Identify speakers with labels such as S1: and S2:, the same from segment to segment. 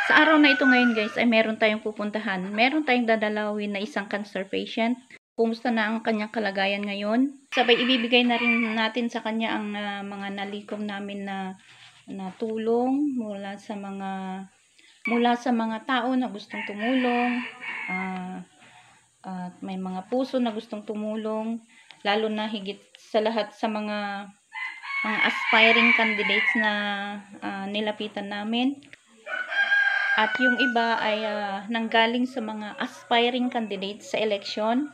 S1: Sa araw na ito ngayon guys ay meron tayong pupuntahan. Meron tayong dadalawin na isang cancer patient. Kumusta na ang kanyang kalagayan ngayon? Sabay ibibigay na rin natin sa kanya ang mga nalikom namin na tulong mula sa mga tao na gustong tumulong. At may mga puso na gustong tumulong, lalo na higit sa lahat sa mga aspiring candidates na nilapitan namin. At yung iba ay nanggaling sa mga aspiring candidates sa election.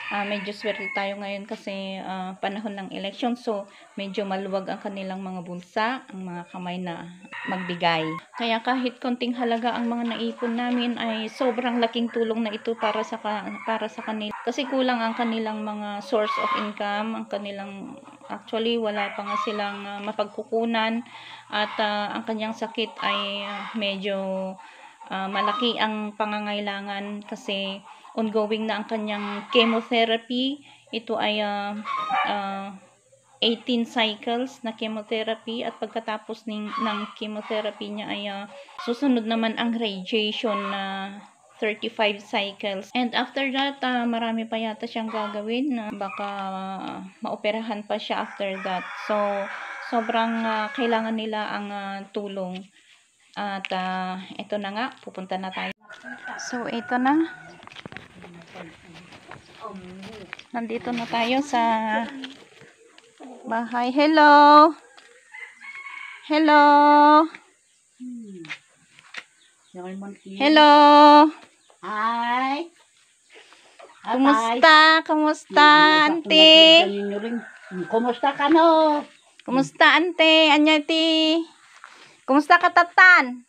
S1: Medyo swerte tayo ngayon kasi panahon ng election, so medyo maluwag ang kanilang mga bulsa, ang mga kamay na magbigay. Kaya kahit konting halaga ang mga naipon namin ay sobrang laking tulong na ito para sa kanila. Kasi kulang ang kanilang mga source of income, actually wala pa nga silang mapagkukunan at ang kanyang sakit ay medyo malaki ang pangangailangan kasi ongoing na ang kanyang chemotherapy. Ito ay 18 cycles na chemotherapy at pagkatapos ng chemotherapy niya ay susunod naman ang radiation na 35 cycles. And after that, marami pa yata siyang gagawin na baka maoperahan pa siya after that. So, sobrang kailangan nila ang tulong. At ito na nga, pupunta na tayo. So, ito na. Nandito na tayo sa bahay. Hello! Hello! Hello!
S2: Hi!
S1: Kumusta? Kumusta, auntie?
S2: Kumusta ka no?
S1: Kumusta, ante? Anya ti? Kumusta ka, tatan?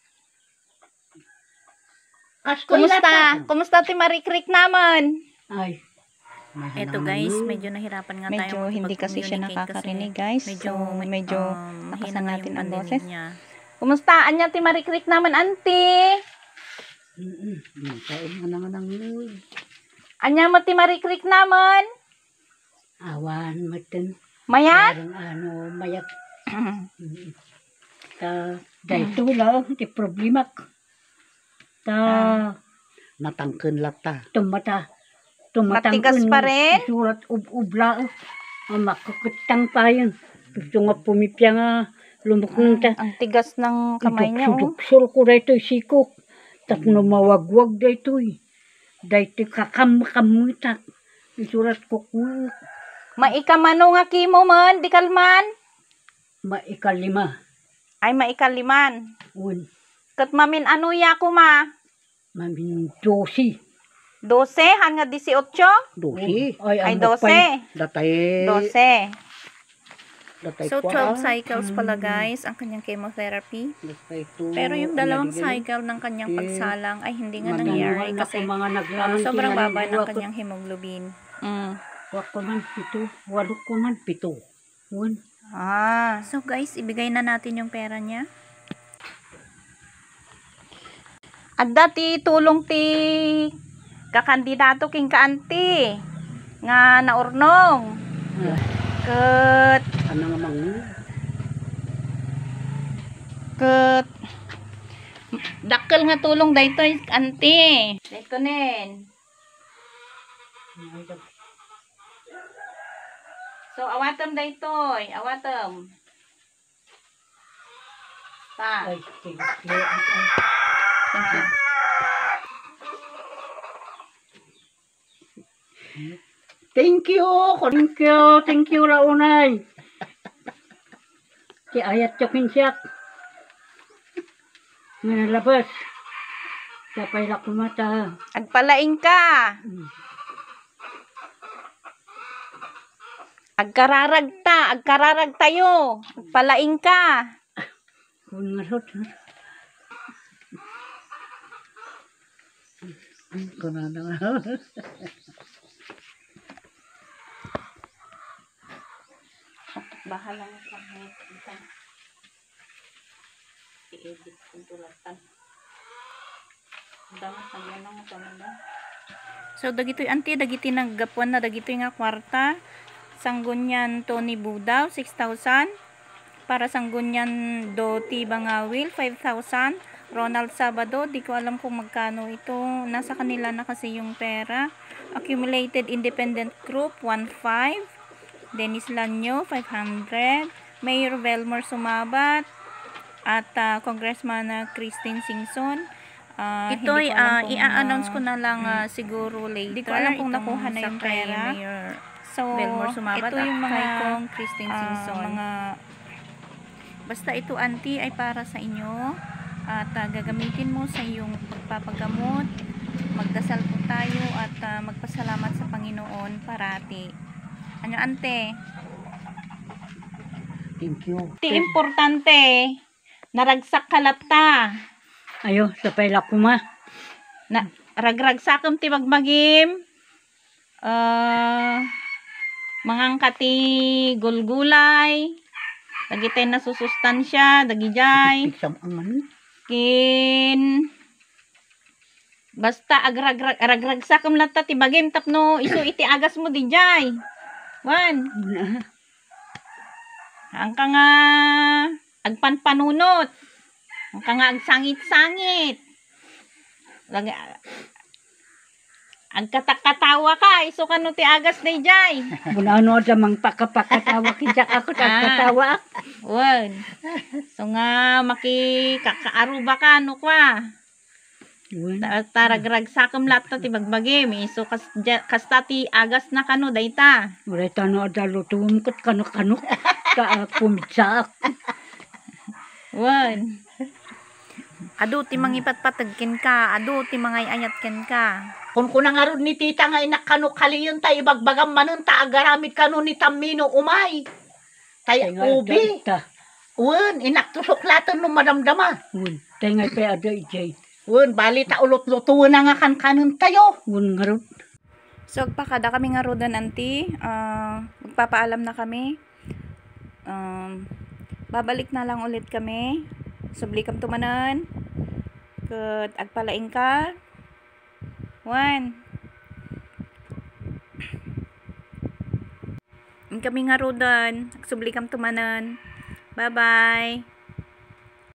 S1: Kumusta? Kumusta ti Marikrik naman?
S2: Ay.
S1: Eto guys, medyo nahirapan nga tayo. Medyo hindi kasi siya nakakarinig guys. Medyo nakasan natin ang boses. Kumusta? Anya ti Marikrik naman, ante?
S2: Kain nga naman ang
S1: Anya mo ti Marikrik naman?
S2: awan matin.
S1: Mayat?
S2: Parang mayat. Dahito lang, di problema. Natangkin lata.
S1: Matigas pa rin?
S2: Surat ubla. Makakutang pa yun. Gusto nga pumipya nga. Lumok nung ta.
S1: Ang tigas ng kamay niya.
S2: Sudok ko dahito sikok. Tapno mawagwag dahito. Dahito kakam-kamutak. Surat ko ko.
S1: Maikamano nga kimo man, di kalman?
S2: Maikalima.
S1: Ay, maikaliman.
S2: Un.
S1: Kat mamin ano ya ko ma?
S2: Mamin 12.
S1: 12 hanga 18?
S2: 12.
S1: Ay 12.
S2: Datay.
S1: 12.
S2: Datay
S1: So 12 cycles pala guys ang kanyang chemotherapy. Pero yung dalawang cycle ng kanyang pagsalang ay hindi nga nangyari kasi sobrang baba ng kanyang hemoglobin.
S2: Wak ko man 7, walok ko man 7. Un.
S1: So guys, ibigay na natin yung pera niya. At dati tulong ti kakandidato king kaanti nga naurnong. Ket
S2: Ano nga mang
S1: dakkel nga tulong daytoy anti. Dayto nen. So awatem daytoy, awatem. Ta.
S2: Thank you. Thank you raunay. Si ayat chokin siyak. Nalabas. Sapay la kumata.
S1: Agpalaing ka. Agkararag tayo. Agpalaing ka.
S2: Kung ngarot. Kunana nga.
S1: Bahala na sa mga i-edit kung tulatan. So dagitoy anti dagiti naggapuan na dagitoy nga kwarta. Sanggunyan Tony Budaw 6,000. Para sanggunyan Doti Bangawil 5,000. Ronald Sabado, di ko alam kung magkano ito. Nasa kanila na kasi yung pera. Accumulated Independent Group, 1.5. Dennis Lanyo, 500. Mayor Velmor Sumabat. At Congressman Christine Singson. Ito i-announce ko na lang siguro later. Di ko alam kung nakuha na yung pera. So, Velmor Sumabat ito yung mga kong Christine Singson. Basta ito, auntie, ay para sa inyo. At gagamitin mo sa iyong pagpapagamot. Magdasal po tayo at magpasalamat sa Panginoon parati. Ano, ante?
S2: Thank you.
S1: Importante, naragsak kalapta.
S2: Ayo, sa pala ko ma.
S1: Na, ragragsakam ti magmagim. Mangangkati gulgulay. Dagitay na susustansya, dagijay.
S2: Piksam ang
S1: Kin basta agragsakam lata ti bagim tapno isu iti agas mo dijay. Wan. Ang ka nga agpanpanunot. Ang ka nga agsangit-sangit. Agkatakatawa ka, isu kanu ti agas dijay.
S2: Ano sa mang pakapakatawa kinsak ako katawa.
S1: Wan. So nga makikakaaruba ka no kwa. Taragragsakam lata ti bagbagim. So kasta ti agas na kanu dayta.
S2: Uray tano adalo tumukot kano-kano ka pumitsak.
S1: Wan. Adu ti mangipatpatagkin ka, adu ti mangayayatken ka.
S3: Kung kunangarod ni tita nga inakano kaliyon tayo bagbagam manon ta agaramit kano ni Tamino umay. Tayo ubi. Uwan, inaktusok laton nung madamdama.
S2: Uwan, tayo nga pa ada ijay.
S3: Uwan, bali ta ulot-lutuan na nga kanon tayo.
S2: Uwan ngarod.
S1: So, agpakada kami nga rodan, auntie. Magpapaalam na kami. Babalik na lang ulit kami. Sublikam tumanan. Kat agpalaing ka. One. Kami nga rodan. Sublikam tumanan. Bye-bye.